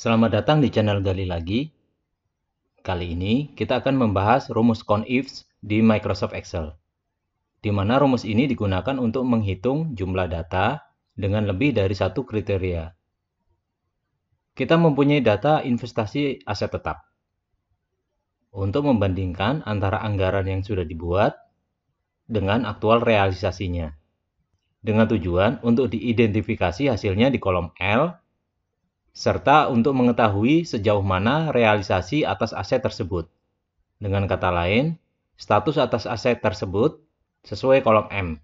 Selamat datang di channel Gali Lagi. Kali ini kita akan membahas rumus CONIFs di Microsoft Excel, di mana rumus ini digunakan untuk menghitung jumlah data dengan lebih dari satu kriteria. Kita mempunyai data investasi aset tetap. Untuk membandingkan antara anggaran yang sudah dibuat dengan aktual realisasinya. Dengan tujuan untuk diidentifikasi hasilnya di kolom L, serta untuk mengetahui sejauh mana realisasi atas aset tersebut. Dengan kata lain, status atas aset tersebut sesuai kolom M.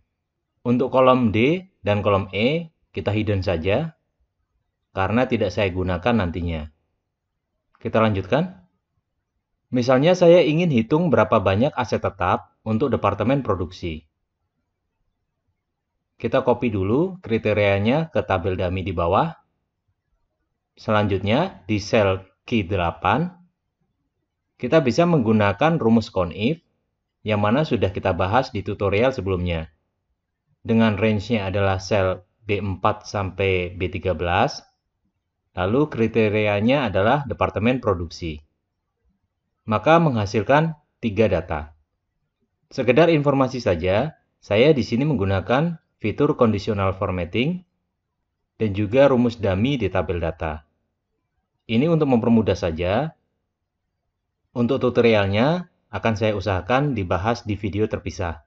Untuk kolom D dan kolom E, kita hidden saja, karena tidak saya gunakan nantinya. Kita lanjutkan. Misalnya saya ingin hitung berapa banyak aset tetap untuk departemen produksi. Kita copy dulu kriterianya ke tabel dummy di bawah. Selanjutnya, di sel Q8, kita bisa menggunakan rumus CONIF yang mana sudah kita bahas di tutorial sebelumnya. Dengan range-nya adalah sel B4 sampai B13, lalu kriterianya adalah departemen produksi. Maka menghasilkan 3 data. Sekedar informasi saja, saya di sini menggunakan fitur conditional formatting dan juga rumus dummy di tabel data. Ini untuk mempermudah saja. Untuk tutorialnya akan saya usahakan dibahas di video terpisah.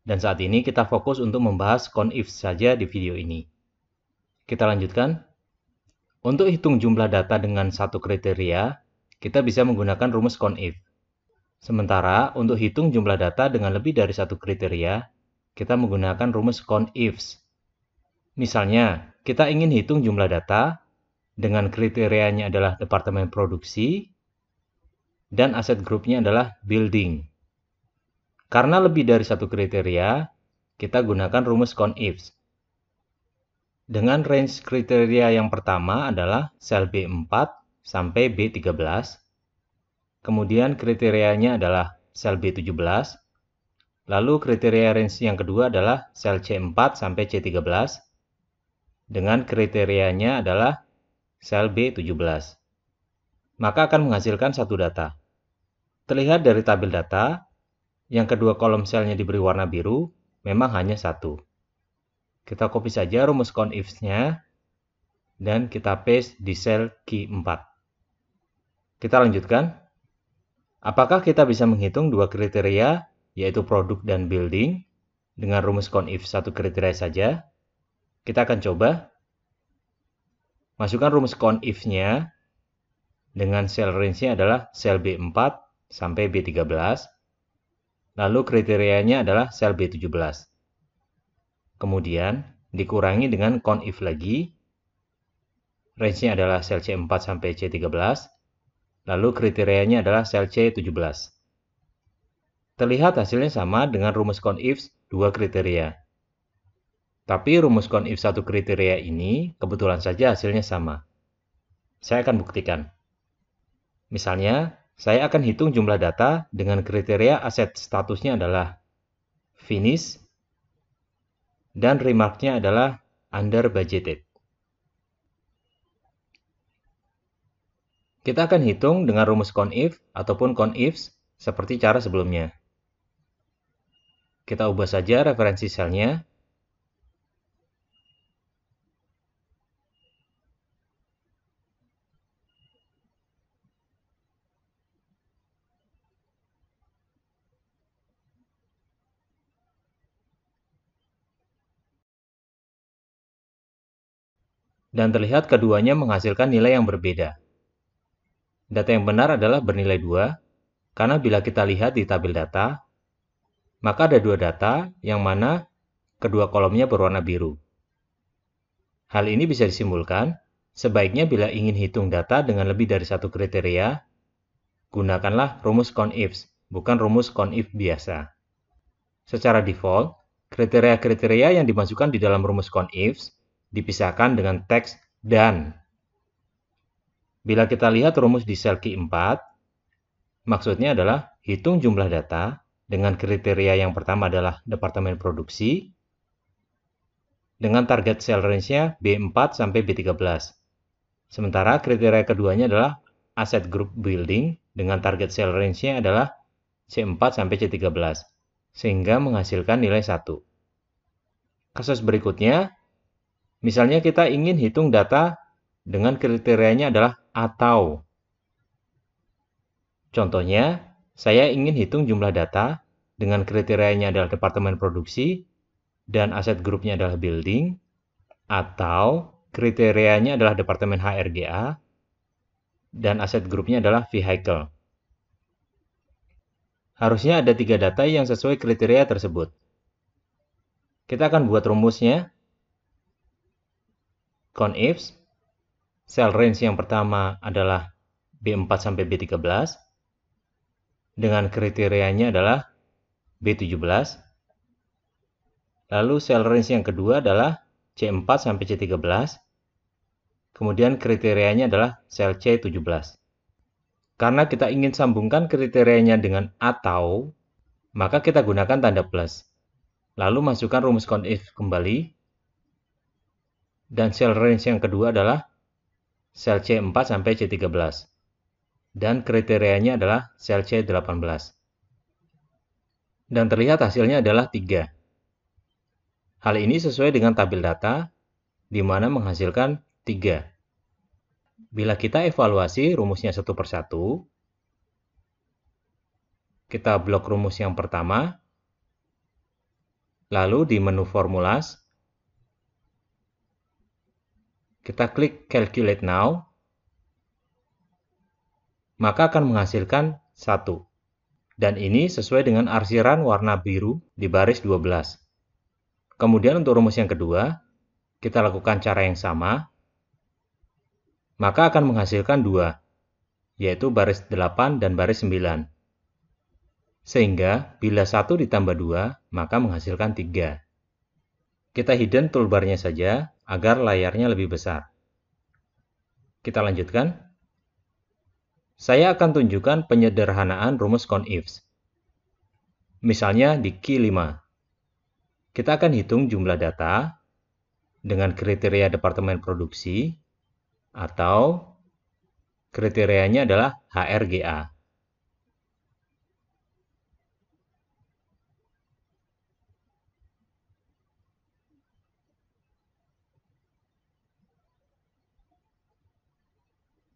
Dan saat ini kita fokus untuk membahas CONIF saja di video ini. Kita lanjutkan. Untuk hitung jumlah data dengan satu kriteria, kita bisa menggunakan rumus CONIF. Sementara untuk hitung jumlah data dengan lebih dari satu kriteria, kita menggunakan rumus CONIFs. Misalnya, kita ingin hitung jumlah data dengan kriterianya adalah departemen produksi dan aset grupnya adalah building. Karena lebih dari satu kriteria, kita gunakan rumus CONIFs. Dengan range kriteria yang pertama adalah sel B4 sampai B13. Kemudian kriterianya adalah sel B17. Lalu kriteria range yang kedua adalah sel C4 sampai C13. Dengan kriterianya adalah sel B17. Maka akan menghasilkan satu data. Terlihat dari tabel data, yang kedua kolom selnya diberi warna biru, memang hanya satu. Kita copy saja rumus CONIFs-nya, dan kita paste di sel Q4. Kita lanjutkan. Apakah kita bisa menghitung dua kriteria, yaitu produk dan building, dengan rumus CONIF satu kriteria saja? Kita akan coba. Masukkan rumus CONIF-nya, dengan sel range-nya adalah sel B4 sampai B13. Lalu kriterianya adalah sel B17. Kemudian dikurangi dengan CONIF lagi. Range-nya adalah sel C4 sampai C13. Lalu kriterianya adalah sel C17. Terlihat hasilnya sama dengan rumus CONIFs dua kriteria. Tapi rumus CONIF satu kriteria ini kebetulan saja hasilnya sama. Saya akan buktikan. Misalnya, saya akan hitung jumlah data dengan kriteria aset statusnya adalah finish dan remark-nya adalah under budgeted. Kita akan hitung dengan rumus CONIF ataupun CONIFs seperti cara sebelumnya. Kita ubah saja referensi selnya. Dan terlihat keduanya menghasilkan nilai yang berbeda. Data yang benar adalah bernilai 2, karena bila kita lihat di tabel data, maka ada dua data yang mana kedua kolomnya berwarna biru. Hal ini bisa disimpulkan, sebaiknya bila ingin hitung data dengan lebih dari satu kriteria, gunakanlah rumus CONIFs, bukan rumus CONIF biasa. Secara default, kriteria-kriteria yang dimasukkan di dalam rumus CONIFs dipisahkan dengan teks dan. Bila kita lihat rumus di sel Q4, maksudnya adalah hitung jumlah data dengan kriteria yang pertama adalah departemen produksi, dengan target sel range-nya B4 sampai B13. Sementara kriteria keduanya adalah asset group building dengan target sell range-nya adalah C4 sampai C13, sehingga menghasilkan nilai 1. Kasus berikutnya, misalnya kita ingin hitung data dengan kriterianya adalah atau. Contohnya, saya ingin hitung jumlah data dengan kriterianya adalah departemen produksi dan aset grupnya adalah building, atau kriterianya adalah departemen HRGA dan aset grupnya adalah vehicle. Harusnya ada 3 data yang sesuai kriteria tersebut. Kita akan buat rumusnya. Conifs, cell range yang pertama adalah B4 sampai B13, dengan kriterianya adalah B17. Lalu cell range yang kedua adalah C4 sampai C13. Kemudian kriterianya adalah sel C17. Karena kita ingin sambungkan kriterianya dengan atau, maka kita gunakan tanda plus. Lalu masukkan rumus conif kembali. Dan sel range yang kedua adalah sel C4 sampai C13. Dan kriterianya adalah sel C18. Dan terlihat hasilnya adalah 3. Hal ini sesuai dengan tabel data, di mana menghasilkan 3. Bila kita evaluasi rumusnya satu persatu, kita blok rumus yang pertama, lalu di menu formulas, kita klik Calculate Now, maka akan menghasilkan 1. Dan ini sesuai dengan arsiran warna biru di baris 12. Kemudian untuk rumus yang kedua, kita lakukan cara yang sama, maka akan menghasilkan 2, yaitu baris 8 dan baris 9. Sehingga bila 1 ditambah 2, maka menghasilkan 3. Kita hidden toolbar-nya saja agar layarnya lebih besar. Kita lanjutkan. Saya akan tunjukkan penyederhanaan rumus conifs. Misalnya di key 5. Kita akan hitung jumlah data dengan kriteria departemen produksi atau kriterianya adalah HRGA.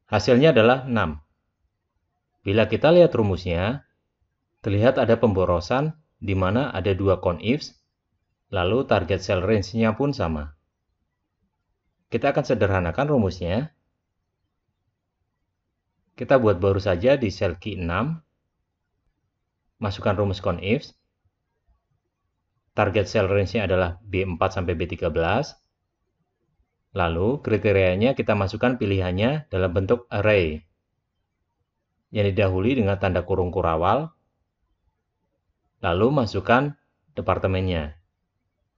Hasilnya adalah 6. Bila kita lihat rumusnya, terlihat ada pemborosan di mana ada 2 conifs, lalu target sell range-nya pun sama. Kita akan sederhanakan rumusnya. Kita buat baru saja di sel key 6. Masukkan rumus conifs. Target sell range-nya adalah B4 sampai B13. Lalu kriterianya kita masukkan pilihannya dalam bentuk array, yang didahului dengan tanda kurung kurawal, lalu masukkan departemennya.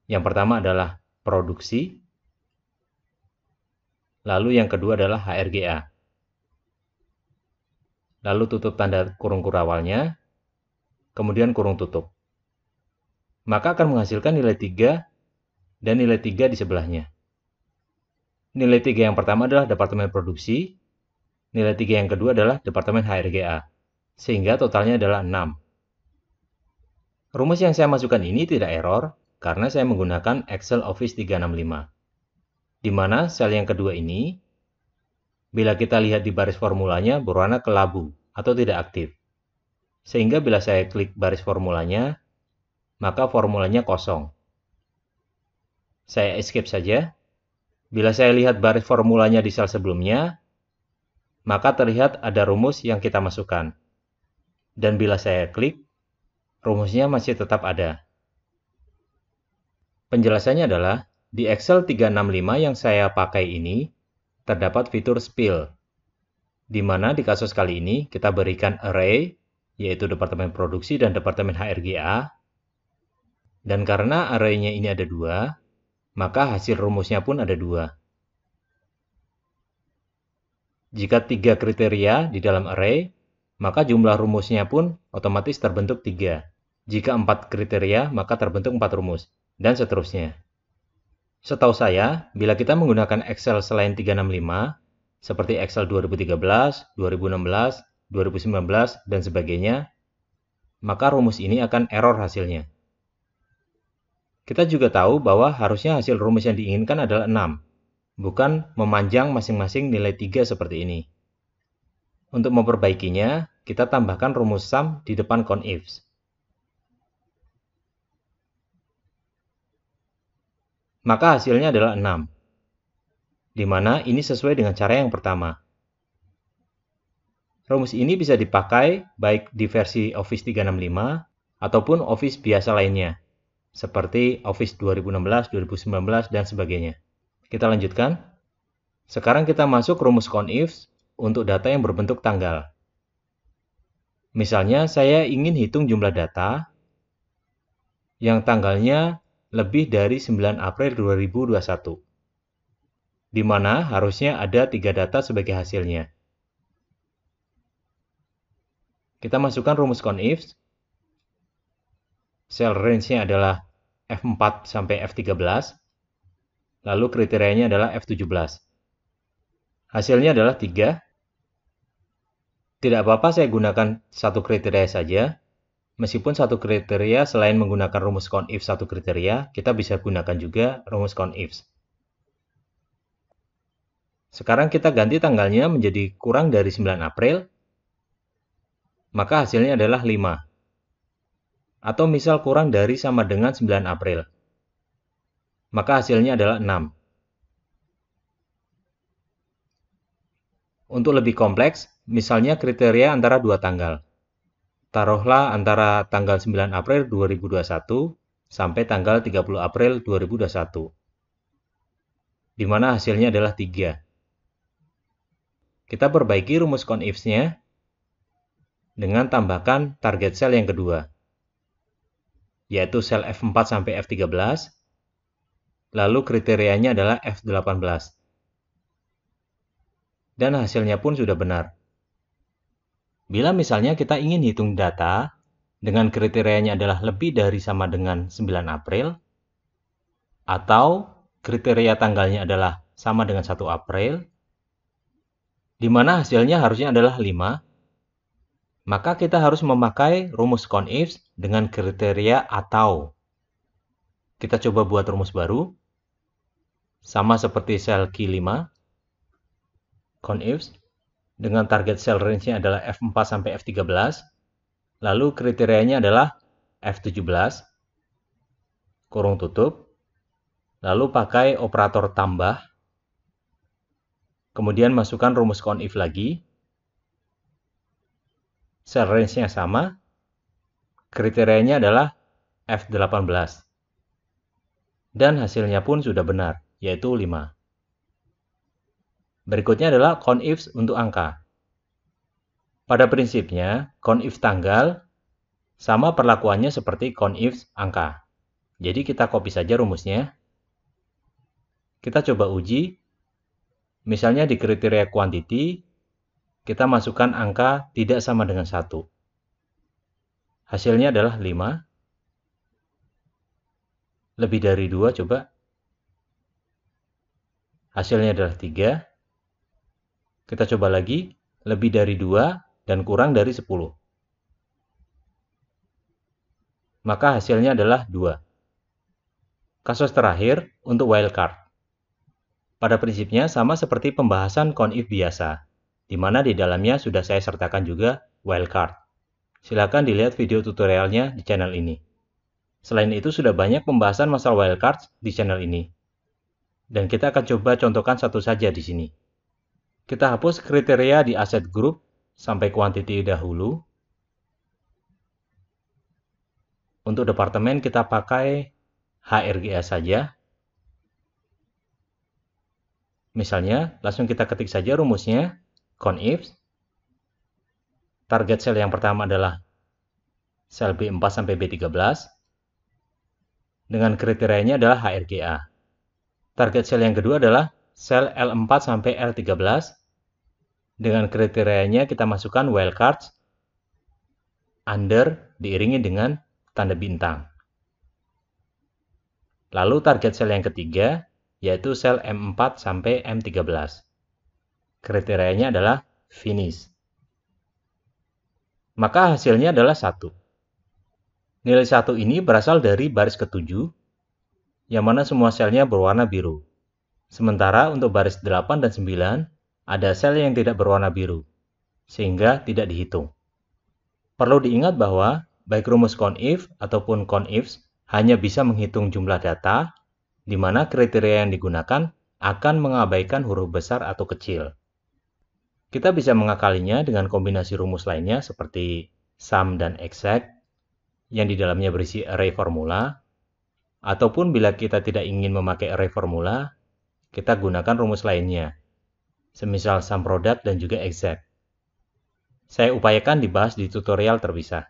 Yang pertama adalah produksi, lalu yang kedua adalah HRGA. Lalu tutup tanda kurung kurawalnya, kemudian kurung tutup. Maka akan menghasilkan nilai 3 dan nilai 3 di sebelahnya. Nilai 3 yang pertama adalah departemen produksi, nilai 3 yang kedua adalah departemen HRGA, sehingga totalnya adalah 6. Rumus yang saya masukkan ini tidak error, karena saya menggunakan Excel Office 365. Di mana sel yang kedua ini, bila kita lihat di baris formulanya berwarna kelabu atau tidak aktif. Sehingga bila saya klik baris formulanya, maka formulanya kosong. Saya escape saja. Bila saya lihat baris formulanya di sel sebelumnya, maka terlihat ada rumus yang kita masukkan. Dan bila saya klik, rumusnya masih tetap ada. Penjelasannya adalah, di Excel 365 yang saya pakai ini, terdapat fitur spill, di mana di kasus kali ini kita berikan array, yaitu departemen produksi dan departemen HRGA, dan karena array-nya ini ada 2, maka hasil rumusnya pun ada 2. Jika 3 kriteria di dalam array, maka jumlah rumusnya pun otomatis terbentuk 3. Jika 4 kriteria, maka terbentuk 4 rumus, dan seterusnya. Setahu saya, bila kita menggunakan Excel selain 365, seperti Excel 2013, 2016, 2019, dan sebagainya, maka rumus ini akan error hasilnya. Kita juga tahu bahwa harusnya hasil rumus yang diinginkan adalah 6, bukan memanjang masing-masing nilai 3 seperti ini. Untuk memperbaikinya, kita tambahkan rumus sum di depan conifs. Maka hasilnya adalah 6, di mana ini sesuai dengan cara yang pertama. Rumus ini bisa dipakai baik di versi Office 365 ataupun Office biasa lainnya, seperti Office 2016, 2019, dan sebagainya. Kita lanjutkan. Sekarang kita masuk rumus conifs untuk data yang berbentuk tanggal. Misalnya, saya ingin hitung jumlah data yang tanggalnya lebih dari 9 April 2021, di mana harusnya ada 3 data sebagai hasilnya. Kita masukkan rumus conifs. Cell range-nya adalah F4 sampai F13, lalu kriterianya adalah F17. Hasilnya adalah 3. Tidak apa-apa saya gunakan satu kriteria saja. Meskipun satu kriteria selain menggunakan rumus conifs satu kriteria, kita bisa gunakan juga rumus conifs. Sekarang kita ganti tanggalnya menjadi kurang dari 9 April, maka hasilnya adalah 5. Atau misal kurang dari sama dengan 9 April, maka hasilnya adalah 6. Untuk lebih kompleks, misalnya kriteria antara dua tanggal. Taruhlah antara tanggal 9 April 2021 sampai tanggal 30 April 2021, di mana hasilnya adalah 3. Kita perbaiki rumus conifs-nya dengan tambahkan target cell yang kedua, yaitu sel F4 sampai F13, lalu kriterianya adalah F18. Dan hasilnya pun sudah benar. Bila misalnya kita ingin hitung data dengan kriterianya adalah lebih dari sama dengan 9 April, atau kriteria tanggalnya adalah sama dengan 1 April, di mana hasilnya harusnya adalah 5, maka kita harus memakai rumus conifs dengan kriteria atau. Kita coba buat rumus baru, sama seperti sel Q5, conifs, dengan target cell range-nya adalah F4 sampai F13, lalu kriterianya adalah F17, kurung tutup, lalu pakai operator tambah, kemudian masukkan rumus conif lagi, cell range-nya sama, kriterianya adalah F18. Dan hasilnya pun sudah benar, yaitu 5. Berikutnya adalah conifs untuk angka. Pada prinsipnya, conifs tanggal sama perlakuannya seperti conifs angka. Jadi kita copy saja rumusnya. Kita coba uji. Misalnya di kriteria quantity, kita masukkan angka tidak sama dengan 1. Hasilnya adalah 5. Lebih dari 2 coba. Hasilnya adalah 3. Kita coba lagi. Lebih dari 2 dan kurang dari 10. Maka hasilnya adalah 2. Kasus terakhir untuk wildcard. Pada prinsipnya sama seperti pembahasan conif biasa, di mana di dalamnya sudah saya sertakan juga wildcard. Silakan dilihat video tutorialnya di channel ini. Selain itu sudah banyak pembahasan masalah wildcards di channel ini. Dan kita akan coba contohkan satu saja di sini. Kita hapus kriteria di asset group sampai quantity dahulu. Untuk departemen kita pakai HRGA saja. Misalnya, langsung kita ketik saja rumusnya, conifs. Target sel yang pertama adalah sel B4 sampai B13. Dengan kriterianya adalah HRGA. Target sel yang kedua adalah sel L4 sampai L13. Dengan kriterianya kita masukkan wildcards under diiringi dengan tanda bintang. Lalu target sel yang ketiga yaitu sel M4 sampai M13. Kriterianya adalah finish. Maka hasilnya adalah 1. Nilai 1 ini berasal dari baris ke-7, yang mana semua selnya berwarna biru. Sementara untuk baris 8 dan 9, ada sel yang tidak berwarna biru, sehingga tidak dihitung. Perlu diingat bahwa baik rumus CONIF ataupun CONIFs hanya bisa menghitung jumlah data, di mana kriteria yang digunakan akan mengabaikan huruf besar atau kecil. Kita bisa mengakalinya dengan kombinasi rumus lainnya seperti sum dan exact, yang di dalamnya berisi array formula, ataupun bila kita tidak ingin memakai array formula, kita gunakan rumus lainnya, semisal sum product dan juga exact. Saya upayakan dibahas di tutorial terpisah.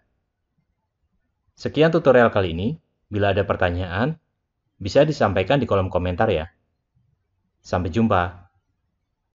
Sekian tutorial kali ini. Bila ada pertanyaan, bisa disampaikan di kolom komentar ya. Sampai jumpa.